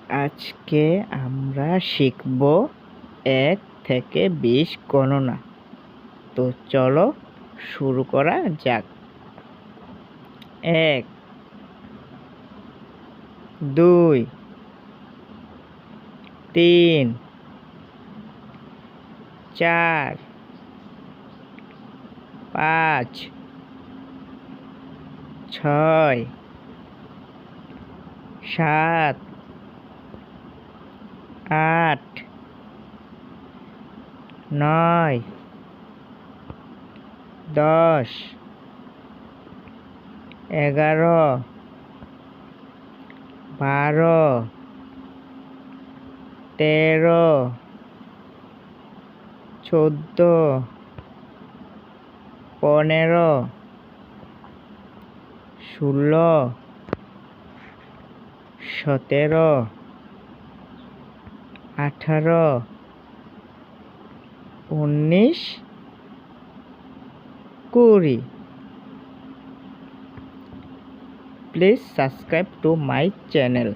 আজকে আমরা শিখব 1 থেকে 20 গণনা। তো চলো শুরু করা যাক। 1 2 3 4 5 6 7 8 9 10 11 12 13 14 15 16 17 18 19 20. Please subscribe to my channel.